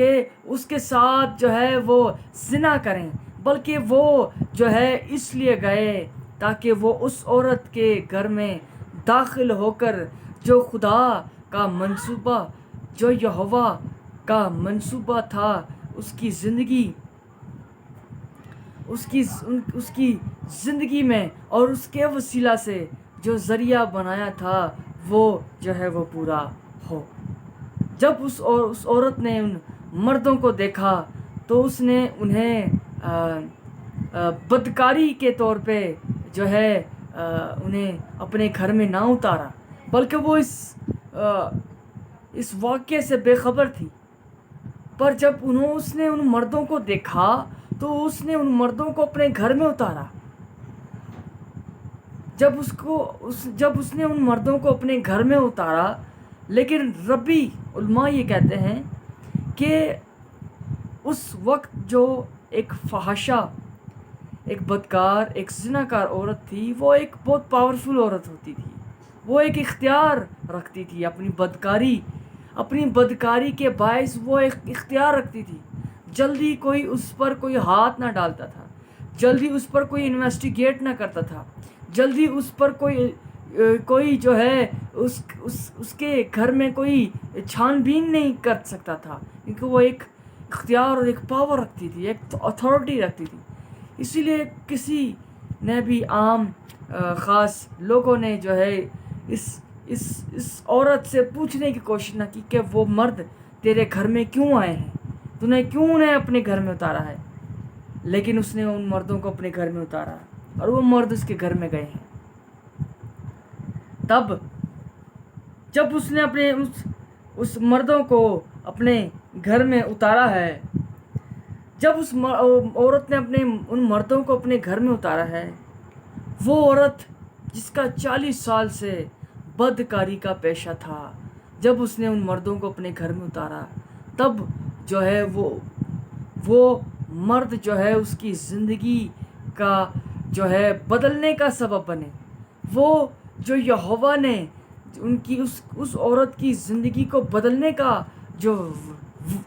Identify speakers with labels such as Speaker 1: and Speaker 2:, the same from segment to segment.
Speaker 1: کہ اس کے ساتھ جو ہے وہ زنا کریں، بلکہ وہ جو ہے اس لیے گئے تاکہ وہ اس عورت کے گھر میں داخل ہو کر جو خدا کا منصوبہ، جو یہوہ کا منصوبہ تھا اس کی زندگی میں، اور اس کے وسیلہ سے جو ذریعہ بنایا تھا وہ جو ہے وہ پورا ہو۔ جب اس عورت نے ان مردوں کو دیکھا تو اس نے انہیں بدکاری کے طور پہ جو ہے انہیں اپنے گھر میں نہ اتارا، بلکہ وہ اس واقعے سے بے خبر تھی۔ پر جب اس نے ان مردوں کو دیکھا تو اس نے ان مردوں کو اپنے گھر میں اتارا۔ جب اس نے ان مردوں کو اپنے گھر میں اتارا، لیکن ربی علماء یہ کہتے ہیں کہ اس وقت جو ایک فحاشہ، ایک بدکار، ایک زناکار عورت تھی، وہ ایک بہت پاورفل عورت ہوتی تھی۔ وہ ایک اختیار رکھتی تھی، اپنی بدکاری کے باعث وہ ایک اختیار رکھتی تھی۔ جلدی کوئی اس پر کوئی ہاتھ نہ ڈالتا تھا، جلدی اس پر کوئی انویسٹیگیٹ نہ کرتا تھا، جلدی اس پر کوئی جو ہے اس کے گھر میں کوئی چھان بین نہیں کر سکتا تھا، کیونکہ وہ ایک اختیار اور ایک پاور رکھتی تھی، ایک اتھارٹی رکھتی تھی۔ اسی لیے کسی نے بھی عام خاص لوگوں نے جو ہے اس عورت سے پوچھنے کی کوشش نہ کی کہ وہ مرد تیرے گھر میں کیوں آئے ہیں، تو نے کیوں انہیں اپنے گھر میں اتارا ہے، لیکن اس نے ان مردوں کو اپنے گھر میں اتارا اور وہ مرد اس کے گھر میں گئے ہیں۔ تب جب اس نے اپنے اس مردوں کو اپنے گھر میں اتارا ہے، جب اس عورت نے ان مردوں کو اپنے گھر میں اتارا ہے، وہ عورت جس کا 40 سال سے بدکاری کا پیشہ تھا، جب اس نے ان مردوں کو اپنے گھر میں اتارا، تب جو ہے وہ مرد جو ہے اس کی زندگی کا جو ہے بدلنے کا سبب بنے۔ وہ جو یہوہ نے ان کی اس عورت کی زندگی کو بدلنے کا جو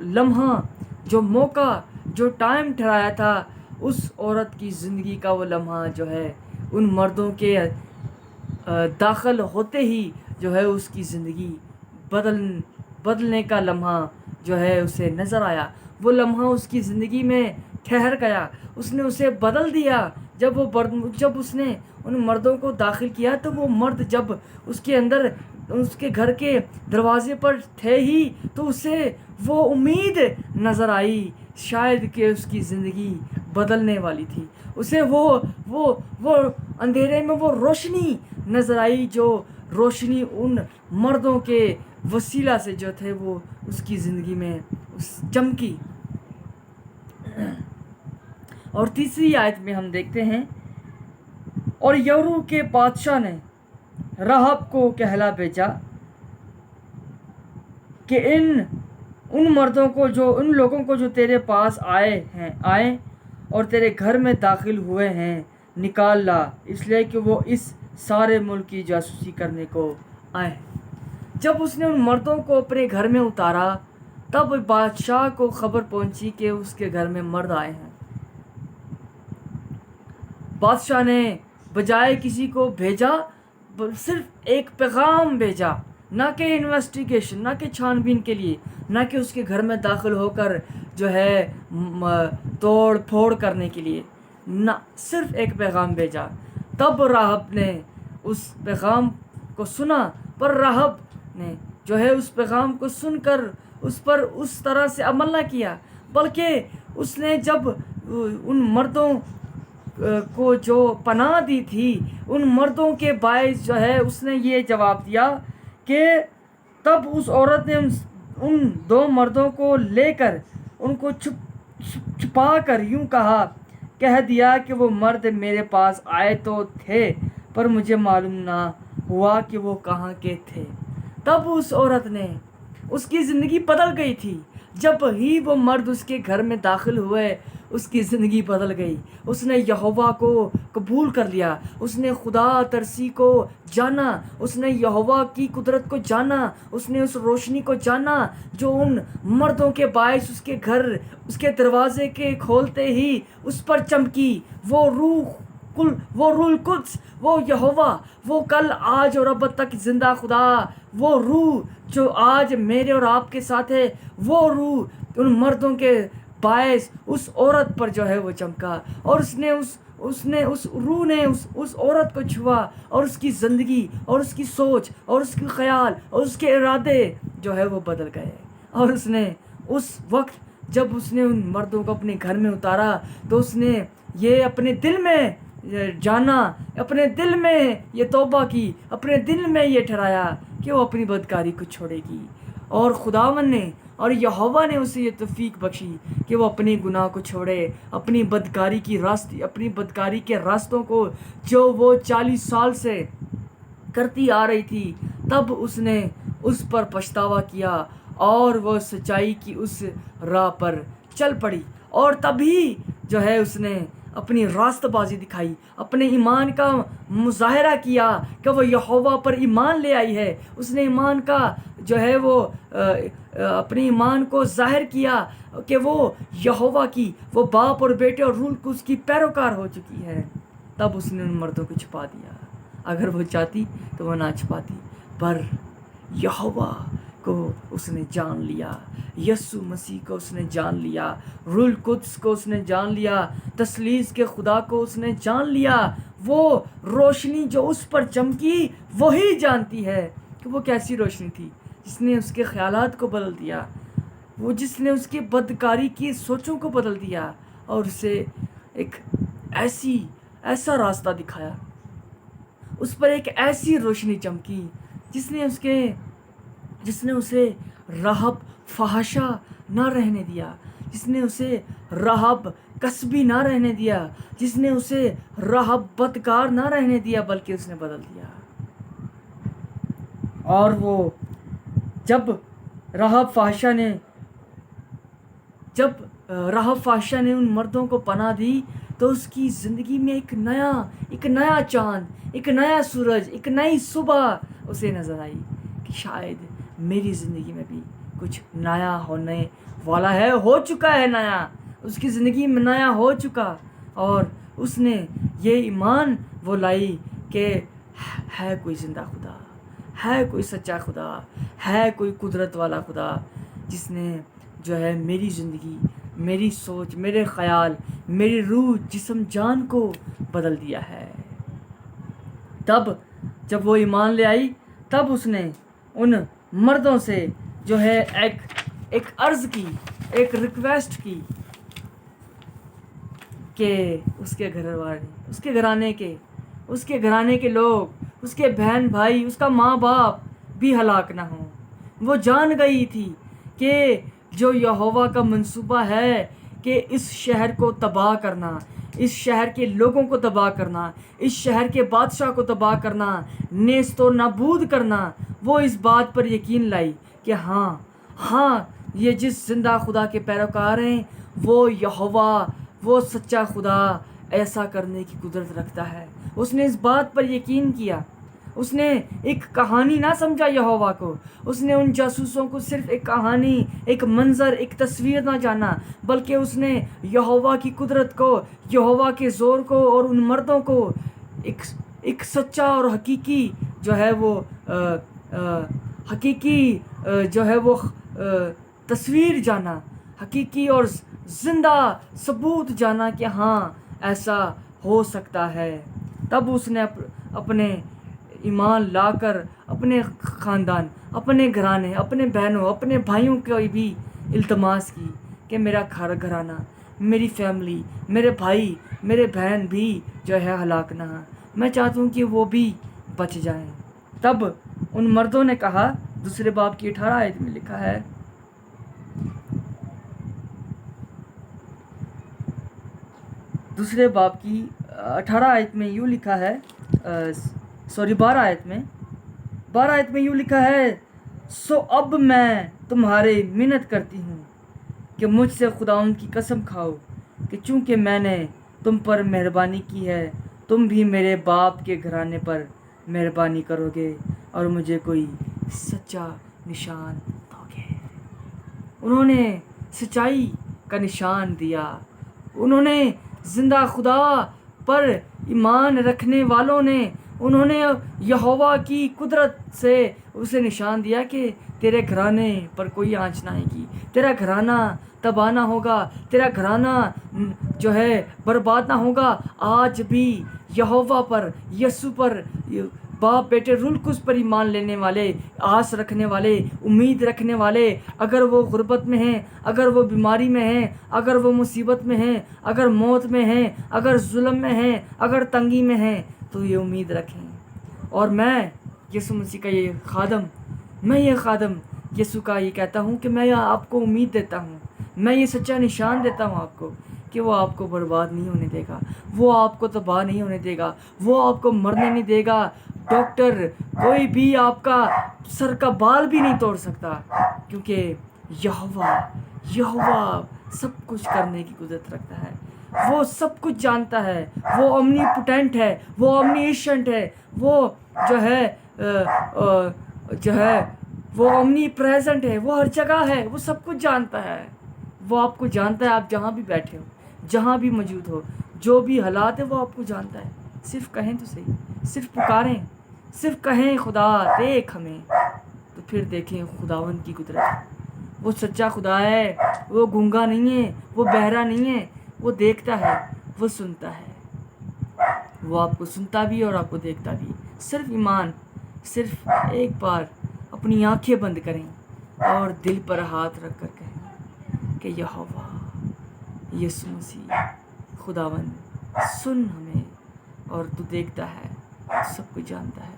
Speaker 1: لمحہ، جو موقع، جو ٹائم ٹھہرایا تھا، اس عورت کی زندگی کا وہ لمحہ جو ہے ان مردوں کے داخل ہوتے ہی جو ہے اس کی زندگی بدلنے کا لمحہ جو ہے اسے نظر آیا۔ وہ لمحہ اس کی زندگی میں ٹھہر گیا، اس نے اسے بدل دیا۔ جب اس نے ان مردوں کو داخل کیا تو وہ مرد جب اس کے اندر اس کے گھر کے دروازے پر تھے ہی تو اسے وہ امید نظر آئی شاید کہ اس کی زندگی بدلنے والی تھی۔ اسے وہ اندھیرے میں وہ روشنی نظر آئی، جو روشنی ان مردوں کے وسیلہ سے جو تھے وہ اس کی زندگی میں چمکی۔ اور تیسری آیت میں ہم دیکھتے ہیں، اور یورو کے بادشاہ نے راہب کو کہلا بھیجا کہ ان لوگوں کو جو تیرے پاس آئے اور تیرے گھر میں داخل ہوئے ہیں نکال لا، اس لیے کہ وہ اس سارے ملک کی جاسوسی کرنے کو آئے ہیں۔ جب اس نے ان مردوں کو اپنے گھر میں اتارا تب بادشاہ کو خبر پہنچی کہ اس کے گھر میں مرد آئے ہیں۔ بادشاہ نے بجائے کسی کو بھیجا، صرف ایک پیغام بھیجا، نہ کہ انویسٹیگیشن، نہ کہ چھان بین کے لیے، نہ کہ اس کے گھر میں داخل ہو کر جو ہے توڑ پھوڑ کرنے کے لیے، نہ، صرف ایک پیغام بھیجا۔ تب راہب نے اس پیغام کو سنا، پر راہب نے جو ہے اس پیغام کو سن کر اس پر اس طرح سے عمل نہ کیا، بلکہ اس نے جب ان مردوں کو جو پناہ دی تھی، ان مردوں کے باعث جو ہے اس نے یہ جواب دیا کہ تب اس عورت نے ان 2 مردوں کو لے کر ان کو چھپا کر یوں کہہ دیا کہ وہ مرد میرے پاس آئے تو تھے، پر مجھے معلوم نہ ہوا کہ وہ کہاں کے تھے۔ تب اس عورت نے، اس کی زندگی بدل گئی تھی جب ہی وہ مرد اس کے گھر میں داخل ہوئے اس کی زندگی بدل گئی. اس نے یہوہ کو قبول کر لیا. اس نے خدا ترسی کو جانا. اس نے یہوہ کی قدرت کو جانا. اس نے اس روشنی کو جانا جو ان مردوں کے باعث اس کے گھر، اس کے دروازے کے کھولتے ہی اس پر چمکی. وہ روح القدس، وہ یہوہ، وہ کل آج اور اب تک زندہ خدا، وہ روح جو آج میرے اور آپ کے ساتھ ہے، وہ روح ان مردوں کے باعث اس عورت پر جو ہے وہ چمکا. اور اس روح نے اس عورت کو چھوا اور اس کی زندگی اور اس کی سوچ اور اس کے خیال اور اس کے ارادے جو ہے وہ بدل گئے. اور اس نے اس وقت جب اس نے ان مردوں کو اپنے گھر میں اتارا تو اس نے یہ اپنے دل میں جانا، اپنے دل میں یہ توبہ کی، اپنے دل میں یہ ٹھہرایا کہ وہ اپنی بدکاری کو چھوڑے گی. اور خداوند نے اور یہوہ نے اسے یہ توفیق بخشی کہ وہ اپنے گناہ کو چھوڑے، اپنی بدکاری کے راستوں کو جو وہ 40 سال سے کرتی آ رہی تھی. تب اس نے اس پر پچھتاوا کیا اور وہ سچائی کی اس راہ پر چل پڑی. اور تبھی جو ہے اس نے اپنی راست بازی دکھائی، اپنے ایمان کا مظاہرہ کیا کہ وہ یہوہ پر ایمان لے آئی ہے. اس نے ایمان کا جو ہے وہ اپنے ایمان کو ظاہر کیا کہ وہ یہوہ کی، وہ باپ اور بیٹے اور روح القدس کی پیروکار ہو چکی ہے. تب اس نے ان مردوں کو چھپا دیا. اگر وہ چاہتی تو وہ نہ چھپاتی، پر یہوہ کو اس نے جان لیا، یسوع مسیح کو اس نے جان لیا، روح القدس کو اس نے جان لیا، تثلیث کے خدا کو اس نے جان لیا. وہ روشنی جو اس پر چمکی وہی جانتی ہے کہ وہ کیسی روشنی تھی جس نے اس کے خیالات کو بدل دیا، وہ جس نے اس کی بدکاری کی سوچوں کو بدل دیا اور اسے ایک ایسا راستہ دکھایا. اس پر ایک ایسی روشنی چمکی جس نے اسے راہب فحاشہ نہ رہنے دیا، جس نے اسے راہب کسبی نہ رہنے دیا، جس نے اسے راہب بدکار نہ رہنے دیا، بلکہ اس نے بدل دیا. اور وہ جب راہب فحاشہ نے ان مردوں کو پناہ دی تو اس کی زندگی میں ایک نیا چاند، ایک نیا سورج، ایک نئی صبح اسے نظر آئی کہ شاید میری زندگی میں بھی کچھ نیا ہونے والا ہے، ہو چکا ہے نیا، اس کی زندگی میں نیا ہو چکا. اور اس نے یہ ایمان وہ لائی کہ ہے کوئی زندہ خدا، ہے کوئی سچا خدا، ہے کوئی قدرت والا خدا جس نے جو ہے میری زندگی، میری سوچ، میرے خیال، میری روح، جسم، جان کو بدل دیا ہے. تب جب وہ ایمان لے آئی تب اس نے ان مردوں سے جو ہے ایک عرض کی، ایک ریکویسٹ کی کہ اس کے گھر والے، اس کے گھرانے کے لوگ، اس کے بہن بھائی، اس کا ماں باپ بھی ہلاک نہ ہوں. وہ جان گئی تھی کہ جو یہوہ کا منصوبہ ہے کہ اس شہر کو تباہ کرنا، اس شہر کے لوگوں کو تباہ کرنا، اس شہر کے بادشاہ کو تباہ کرنا، نیست و نابود کرنا، وہ اس بات پر یقین لائی کہ ہاں یہ جس زندہ خدا کے پیروکار ہیں وہ یہوہ، وہ سچا خدا ایسا کرنے کی قدرت رکھتا ہے. اس نے اس بات پر یقین کیا. اس نے ایک کہانی نہ سمجھا یہوہ کو. اس نے ان جاسوسوں کو صرف ایک کہانی، ایک منظر، ایک تصویر نہ جانا، بلکہ اس نے یہوہ کی قدرت کو، یہوہ کے زور کو اور ان مردوں کو ایک سچا اور حقیقی جو ہے وہ تصویر جانا، حقیقی اور زندہ ثبوت جانا کہ ہاں ایسا ہو سکتا ہے. تب اس نے اپنے ایمان لا کر اپنے خاندان، اپنے گھرانے، اپنے بہنوں، اپنے بھائیوں کو بھی التماس کی کہ میرا گھرانہ، میری فیملی، میرے بھائی، میرے بہن بھی جو ہے ہلاک نہ ہوں، میں چاہتا ہوں کہ وہ بھی بچ جائیں. تب ان مردوں نے کہا، دوسرے باب کی 18 آیت میں لکھا ہے، دوسرے باب کی 18 آیت میں یوں لکھا ہے، 12 آیت میں یوں لکھا ہے، سو اب میں تمہارے منت کرتی ہوں کہ مجھ سے خداوند کی قسم کھاؤ کہ چونکہ میں نے تم پر مہربانی کی ہے تم بھی میرے باپ کے گھرانے پر مہربانی کرو گے اور مجھے کوئی سچا نشان دو گے۔ انہوں نے سچائی کا نشان دیا، انہوں نے زندہ خدا پر ایمان رکھنے والوں نے انہوں نے یہوہ کی قدرت سے اسے نشان دیا کہ تیرے گھرانے پر کوئی آنچ نہ آئے گی، تیرا گھرانہ تباہ نہ ہوگا، تیرا گھرانہ جو ہے برباد نہ ہوگا۔ آج بھی یہوہ پر، یسوع پر، باپ بیٹے روح القدس پر ایمان لینے والے، آس رکھنے والے، امید رکھنے والے، اگر وہ غربت میں ہیں، اگر وہ بیماری میں ہیں، اگر وہ مصیبت میں ہیں، اگر موت میں ہیں، اگر ظلم میں ہیں، اگر تنگی میں ہیں، تو یہ امید رکھیں۔ اور میں یسوع مسیح کا یہ خادم یسوع کا یہ کہتا ہوں کہ میں آپ کو امید دیتا ہوں، میں یہ سچا نشان دیتا ہوں آپ کو کہ وہ آپ کو برباد نہیں ہونے دے گا، وہ آپ کو تباہ نہیں ہونے دے گا، وہ آپ کو مرنے نہیں دے گا۔ ڈاکٹر کوئی بھی آپ کا سر کا بال بھی نہیں توڑ سکتا، کیونکہ یہوہ سب کچھ کرنے کی قدرت رکھتا ہے، وہ سب کچھ جانتا ہے، وہ اومنی پوٹینٹ ہے، وہ اومنی ایشنٹ ہے، وہ جو ہے وہ اومنی پریزنٹ ہے، وہ ہر جگہ ہے، وہ سب کچھ جانتا ہے، وہ آپ کو جانتا ہے۔ آپ جہاں بھی بیٹھے ہو، جہاں بھی موجود ہو، جو بھی حالات ہے وہ آپ کو جانتا ہے۔ صرف کہیں تو صحیح، صرف پکاریں، صرف کہیں خدا دیکھ ہمیں، تو پھر دیکھیں خداوند کی قدرت۔ وہ سچا خدا ہے، وہ گونگا نہیں ہے، وہ بہرا نہیں ہے، وہ دیکھتا ہے، وہ سنتا ہے، وہ آپ کو سنتا بھی اور آپ کو دیکھتا بھی۔ صرف ایمان، صرف ایک بار اپنی آنکھیں بند کریں اور دل پر ہاتھ رکھ کر کہیں کہ یہوہ یسوع مسیح خداوند سن ہمیں، اور تو دیکھتا ہے، تو سب کچھ جانتا ہے۔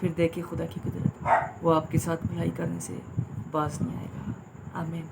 Speaker 1: پھر دیکھیں خدا کی قدرت، وہ آپ کے ساتھ بھلائی کرنے سے باز نہیں آئے گا۔ آمین۔